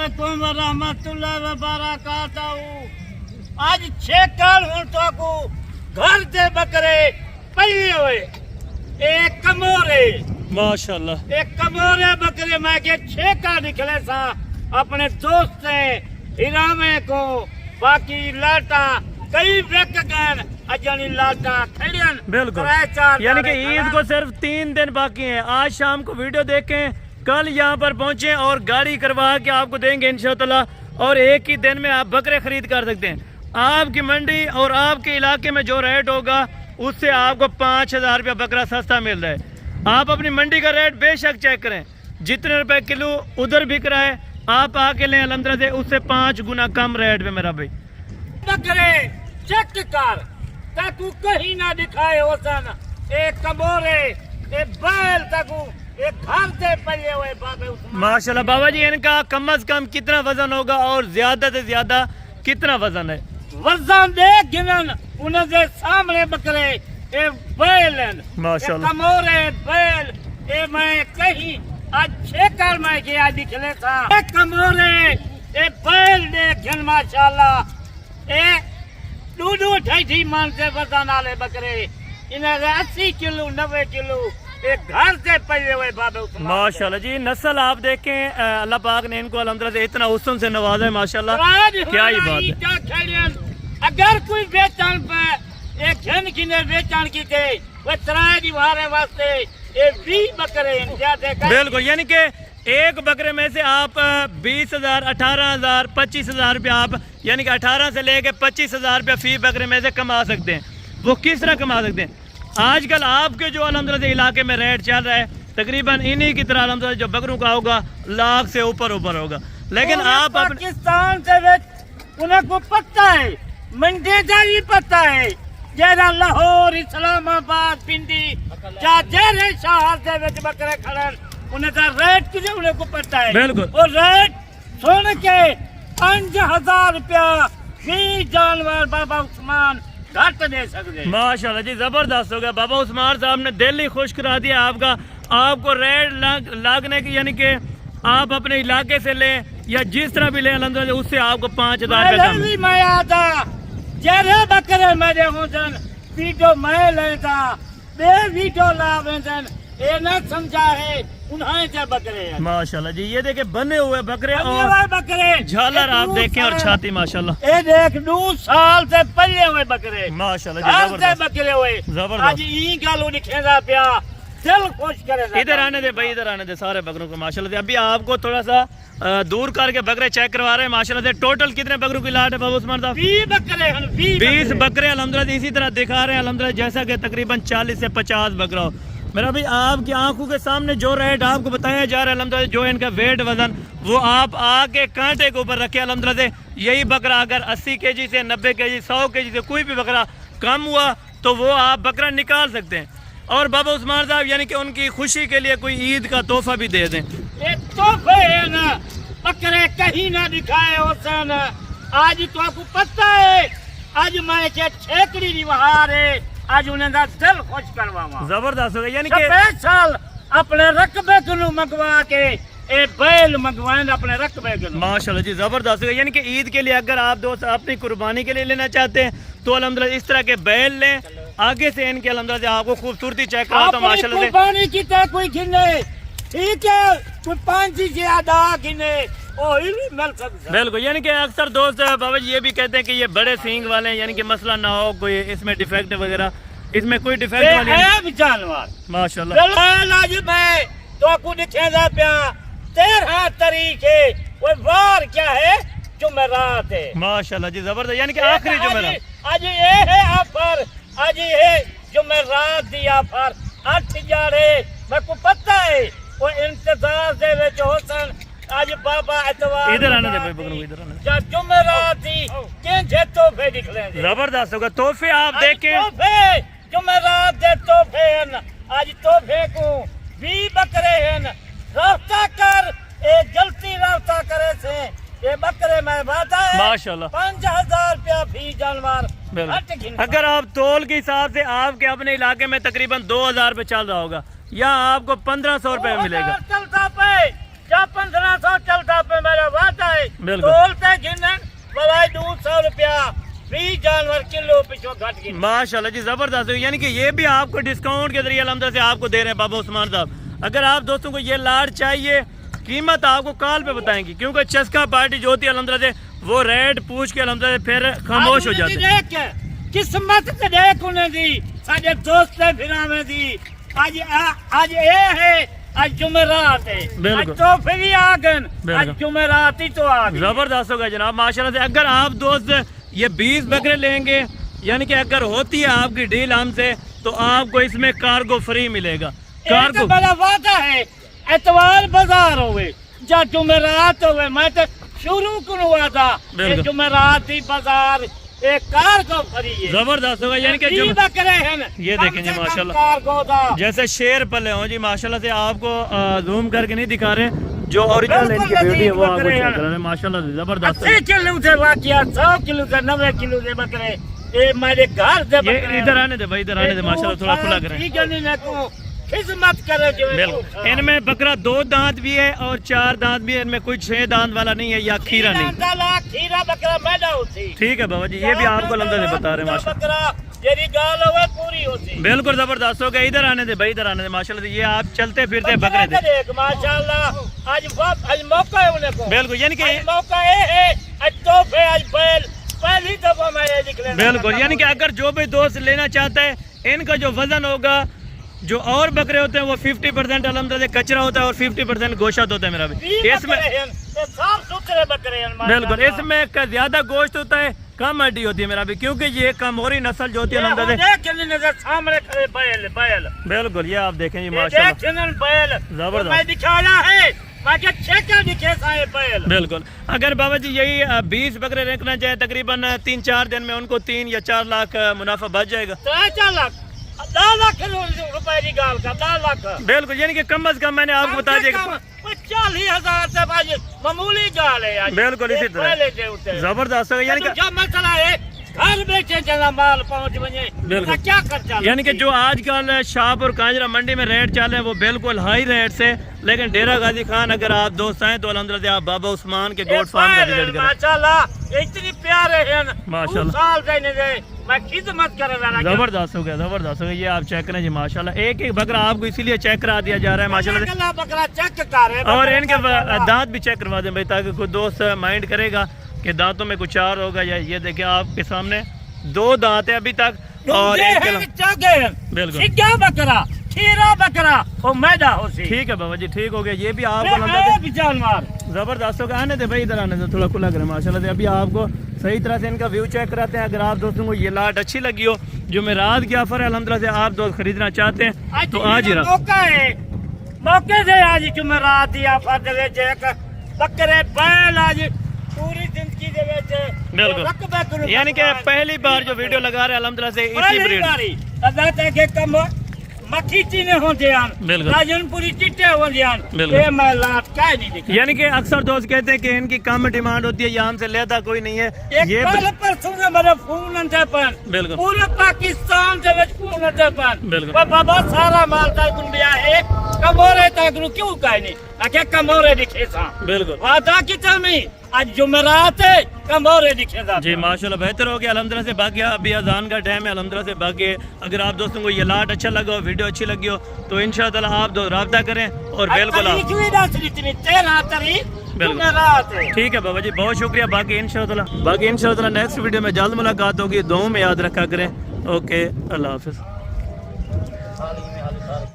علیکم ورحمۃ اللہ وبرکاتہ آج چھیکل ہوں تو کو گھر دے بکرے پہلے ہوئے ایک کمورے ماشاءاللہ ایک کمورے بکرے میں کے چھیکا نکلے سا اپنے دوست سے ہرامے کو باقی لاٹا کئی ویک گئن اجانی لاٹا کھڑین بالکل یعنی کہ عید کو صرف 3 دن باقی ہیں. آج شام کو ویڈیو دیکھیں, کل یہاں پر پہنچیں اور گاڑی کروا کے آپ کو دیں گے انشاءاللہ, اور ایک ہی دن میں آپ بکرے خرید کر سکتے ہیں. آپ کی منڈی اور آپ کے علاقے میں جو ریٹ ہوگا اس سے آپ کو 5000 روپیہ بکرا سستا مل رہا ہے. آپ اپنی منڈی کا ریٹ بے شک چیک کریں, جتنے روپے کلو ادھر بک رہا ہے آپ آ کے لیں الحمدللہ سے اس سے 5 گنا کم ریٹ پہ میرا بھائی. بکرے چیک کر تاکو کہیں نہ دکھائے ہوسن ایک کمورے ایک بیل تاکو ایک گھر دے پلے ہوئے بابے عثمان. ماشاءاللہ بابا جی ان کا کم از کم کتنا وزن ہوگا اور زیادہ سے زیادہ کتنا وزن ہے؟ وزن دے گنن انہیں دے سامنے بکرے اے بیل ماشاءاللہ کمورے بیل اے میں کہیں اچھے کر میں گیا دکھلے تھا اے کمورے اے بیل دے گن ماشاءاللہ اے دو ٹھائی مان سے وزن آلے بکرے انہیں 80 کلو 90 کلو ایک گھر سے پہلے ہوئے بابے عثمان. ماشاءاللہ جی نسل آپ دیکھیں اللہ پاک نے ان کو الحمدللہ سے اتنا حسن سے نوازا ہے ماشاءاللہ, کیا ہی بات ہے. اگر کوئی بیچان پہ ایک گھن کنے بیچان کی تھے وہ ترائے دیوارے واسطے ایک 20 بکرے ہیں. بالکل یعنی کہ ایک بکرے میں سے آپ 20,000 18,000 25,000 روپیہ آپ یعنی کہ 18 سے لے کے 25,000 روپیہ فی بکرے میں سے کما سکتے ہیں. وہ کس طرح کما سکتے ہیں؟ آج کل آپ کے جو الحمدللہ سے علاقے میں ریٹ چل رہا ہے تقریباً انہی کی طرح الحمدللہ جو بکروں کا ہوگا لاکھ سے اوپر ہوگا, لیکن آپ پاکستان سے انہیں کو پتہ ہے منڈے کا بھی پتہ ہے جیسا لاہور اسلام آباد پنڈی جہرے شہر سے بکرے کھڑے انہیں کا ریٹ کسی انہیں کو پتہ ہے. بالکل اور ریٹ سن کے 5,000 روپیہ فی جانور بابا عثمان گھٹ دے سکتے. ماشاءاللہ جی زبردست ہو گیا. بابا عثمان صاحب نے دل ہی خوش کرا دیا آپ کا. آپ کو ریٹ لاگنے کی یعنی کہ آپ اپنے علاقے سے لیں یا جس طرح بھی لیں الحمدللہ اس سے آپ کو 5,000 روپے کم. میں آتا جہرے بکرے میرے ہوں سن ویڈیو میں لیتا بے ویڈیو لاویں سن اے نہ سمجھا ہے انہیں سے بکرے ہیں. ماشاءاللہ جی یہ دیکھیں بنے ہوئے بکرے اور بکرے جھالر آپ دیکھیں اور چھاتی ماشاءاللہ اے دیکھ 2 سال سے پلے ہوئے بکرے ماشاءاللہ ہر جی سے زبردست بکرے ہوئے. زبردست. آج این گالو نکھے دا پیا دل خوش کرے دا. ادھر آنے دے بھائی, ادھر آنے دے سارے بکروں کو ماشاءاللہ سے. ابھی آپ کو تھوڑا سا دور کر کے بکرے چیک کروا رہے ہیں ماشاءاللہ سے. ٹوٹل کتنے بکروں کی لاٹ ہے بابا عثمان صاحب؟ 20 بکرے ہیں 20 بکرے الحمدللہ سے اسی طرح دکھا رہے ہیں الحمدللہ جیسا کہ تقریباً 40 سے 50 بکرا ہو. میرا بھائی آپ کی آنکھوں کے سامنے جو ریٹ آپ کو بتایا جا رہا ہے الحمدللہ جو ان کا ویٹ وزن وہ آپ آ کے کانٹے کے اوپر رکھے الحمدللہ سے. یہی بکرا اگر 80 کے جی سے 90 کے جی 100 کے جی سے کوئی بھی بکرا کم ہوا تو وہ آپ بکرا نکال سکتے ہیں. اور بابا عثمان صاحب یعنی کہ ان کی خوشی کے لیے کوئی عید کا تحفہ بھی دے دیں. یہ تحفے ہیں نا بکرے کہیں نہ دکھائے ہوسن. آج تو آپ کو پتہ ہے آج میں کہ چھیکڑی دیوار ہے آج انہیں دا دل خوش کروا زبردست ہو گیا. یعنی کہ سال اپنے رقبے کو منگوا کے اے بیل منگوائیں اپنے رقبے کو. ماشاءاللہ جی زبردست ہو گیا. یعنی کہ عید کے لیے اگر آپ دوست اپنی قربانی کے لیے لینا چاہتے ہیں تو الحمدللہ اس طرح کے بیل لیں. آگے سے ان کے الحمدللہ سے آپ کو خوبصورتی چیک کراتا ہوں ماشاءاللہ سے. قربانی کی تے کوئی گھنے ٹھیک ہے کوئی 5 زیادہ گھنے مل سکتا. بالکل یعنی کہ اکثر دوست بابا جی یہ بھی کہتے ہیں کہ یہ بڑے سینگ والے ہیں یعنی کہ مسئلہ نہ ہو کوئی اس میں ڈیفیکٹ وغیرہ. اس میں کوئی ڈیفیکٹ والی ہے جانور ماشاءاللہ. آج میں تو آپ کو دکھے دا پیا 13 تاریخ ہے وہ وار کیا ہے جمعرات ہے. ماشاءاللہ جی زبردست یعنی کہ آخری جمعرات. آج یہ ہے آفر آج یہ جمعرات دی آفر 8 جاڑے میں کو پتہ ہے وہ انتظار دے وچ ہوسن. آج بابا اتوار ادھر آنے دے بھائی بکرو ادھر آنے جا جمعرات دی کینجے تحفے نکلیں گے. زبردست ہوگا. تحفے آپ دیکھیں تحفے جمعرات دے تحفے ہیں. آج تحفے کو 20 بکرے ہیں. رابطہ کر اے جلدی رابطہ کرے سے یہ بکرے میں وعدہ ہے ماشاءاللہ 5,000 روپیہ فی جانور. اگر آپ تول کے حساب سے آپ کے اپنے علاقے میں تقریباً 2,000 روپے چل رہا ہوگا یا آپ کو 1,500 روپے ملے گا. چلتا پہ یا 1,500 چلتا پہ میرا وعدہ ہے بالکل تولتے گھنن بلائی 200 روپیہ 20 جانور کلو پچھو گھٹ گئی. ماشاءاللہ جی زبردست. یعنی کہ یہ بھی آپ کو ڈسکاؤنٹ کے ذریعے الحمدللہ سے آپ کو دے رہے ہیں بابا عثمان صاحب. اگر آپ دوستوں کو یہ لاٹ چاہیے قیمت آپ کو کال پہ بتائیں گی, کیونکہ چسکا پارٹی جو ہوتی ہے الحمدللہ سے وہ ریٹ پوچھ کے الحمدللہ سے پھر خاموش ہو جاتے ہیں. قسمت تے دیکھ انہیں دی ساڈے دوست بھراویں دی اج اے ہے اج جمعرات ہے بالکل. اج تو پھر آگن بالکل. اج جمعرات ہی تو آ گئی. زبردست ہوگا جناب ماشاءاللہ سے. اگر آپ دوست یہ 20 بکرے لیں گے یعنی کہ اگر ہوتی ہے آپ کی ڈیل ہم سے تو آپ کو اس میں کارگو فری ملے گا. ایک بڑا وعدہ ہے اتوار بازار ہوئے یا جمعرات ہوئے میں تو شروع کروں وعدہ بالکل. جمعرات ہی بازار ایک کارگو فری ہے. زبردست ہوگا. یعنی کہ بکرے ہیں یہ دیکھیں جی ماشاءاللہ کارگو دا جیسے شیر پلے ہوں جی ماشاءاللہ سے. آپ کو زوم کر کے نہیں دکھا رہے, جو اوریجنل ان کی بیوٹی ہے وہ آپ کو چیک کر رہے ہیں ماشاءاللہ سے. زبردست. 80 کلو سے واقعہ 100 کلو سے 90 کلو سے بکرے یہ میرے گھر سے یہ ادھر آنے دے بھائی, ادھر آنے دے ماشاءاللہ, تھوڑا کھلا کریں. ٹھیک ہے نہیں کو خدمت کرے جو بالکل. ان میں بکرا 2 دانت بھی ہے اور 4 دانت بھی ہے, ان میں کوئی 6 دانت والا نہیں ہے یا کھیرا نہیں. کھیرا بکرا میدا ہوتی. ٹھیک ہے بابا جی, یہ بھی آپ کو الحمدللہ سے بتا رہے ہیں ماشاءاللہ. بکرا جیری گال ہوئے پوری ہوتی. بالکل زبردست ہو گیا. ادھر آنے دے بھائی, ادھر آنے دے ماشاءاللہ سے. یہ آپ چلتے پھرتے بکرے تھے ماشاءاللہ. آج موقع ہے انہیں کو بالکل. یعنی کہ موقع ہے آج تحفے آج بیل پہلی دفعہ میں یہ دکھ لینا. بالکل. یعنی کہ اگر جو بھی دوست لینا چاہتا ہے ان کا جو وزن ہوگا, جو اور بکرے ہوتے ہیں وہ 50% الحمدللہ سے کچرا ہوتا ہے اور 50% گوشت ہوتا ہے میرا بھی. اس میں صاف ستھرے بکرے ہیں بالکل. اس میں زیادہ گوشت ہوتا ہے, کم ہڈی ہوتی ہے میرا بھی, کیونکہ یہ کموری نسل جو ہوتی ہے الحمدللہ سے. سامنے کھڑے بیل بیل بالکل. یہ آپ دیکھیں جی ماشاءاللہ زبردست. میں دکھایا ہے بالکل. اگر بابا جی یہی 20 بکرے رکھنا چاہے تقریباً 3-4 دن میں ان کو 3 یا 4 لاکھ منافع بچ جائے گا. 4 لاکھ 10 لاکھ روپے کی گال کا 10 لاکھ بالکل. یعنی کہ کم از کم میں نے آپ کو بتا دیا کہ 40,000 سے باجی معمولی گال ہے. بالکل اسی طرح زبردست ہے. یعنی کہ جو مسئلہ ہے گھر بیچے جنا مال پہنچ بنے بالکل. کیا خرچہ. یعنی کہ جو آج کل شاپ اور کانجرا منڈی میں ریٹ چالے ہیں وہ بالکل ہائی ریٹ سے, لیکن ڈیرہ غازی خان اگر آپ دوست آئیں تو الحمدللہ سے آپ بابا عثمان کے گوٹ فارم کا وزٹ کریں. ماشاءاللہ اتنی پیارے ہیں ماشاءاللہ. سال دینے دے میں خدمت کر رہا. زبردست ہو گیا, زبردست ہو گیا. یہ آپ چیک کریں جی ماشاءاللہ. ایک ایک بکرا آپ کو اسی لیے چیک کرا دیا جا رہا ہے ماشاءاللہ سے. بکرا چیک کر اور ان کے دانت بھی چیک کروا دیں بھائی, تاکہ کوئی دوست مائنڈ کرے گا کہ دانتوں میں کچھ اور ہوگا. یا یہ دیکھیں آپ کے سامنے 2 دانت ہیں ابھی تک اور ایک بالکل. سگا بکرا کھیرا بکرا وہ میدا ہوتی. ٹھیک ہے بابا جی, ٹھیک ہو گیا. یہ بھی آپ کو جان مار زبردست ہوگا. آنے دے بھائی, ادھر آنے دے, تھوڑا کھلا کریں ماشاءاللہ سے. ابھی آپ کو صحیح طرح سے ان کا ویو چیک کراتے ہیں. اگر آپ دوستوں کو یہ لاٹ اچھی لگی ہو, جو میں رات کی آفر ہے الحمدللہ سے, آپ دوست خریدنا چاہتے ہیں تو آج ہی موقع ہے. موقع سے آج جمعرات دی آفر دے وچ ایک بکرے بیل آج پوری زندگی دے وچ بالکل. یعنی کہ پہلی بار جو ویڈیو لگا رہے ہیں الحمدللہ سے اسی بریڈ اللہ تے کم مکھی چینے ہوتے ہیں بالکل. راجن پوری چٹے ہوتے ہیں. بالکل. یہ میں لات کا نہیں دکھا. یعنی کہ اکثر دوست کہتے ہیں کہ ان کی کم ڈیمانڈ ہوتی ہے, یہاں سے لیتا کوئی نہیں ہے. یہ کل پرسوں سے میرے فون انتے پن بالکل. پورے پاکستان دے وچ فون انتے پن بالکل. بابا سارا مال تا گنڈیا ہے کمورے تک نو کیوں کہے نہیں کہ کمورے دکھے سا. بالکل. وعدہ کی تمی آج جمعرات ہے کمورے دکھے دا جی ماشاءاللہ. بہتر ہو گیا الحمدللہ سے. باقی ابھی اذان کا ٹائم ہے الحمدللہ سے. باقی اگر آپ دوستوں کو یہ لاٹ اچھا لگا ہو, ویڈیو اچھی لگی ہو تو انشاءاللہ آپ دو رابطہ کریں اور بالکل آپ ٹھیک ہے بابا جی, بہت شکریہ. باقی انشاءاللہ نیکسٹ ویڈیو میں جلد ملاقات ہوگی. دعاؤں میں یاد رکھا کریں. اوکے, اللہ حافظ.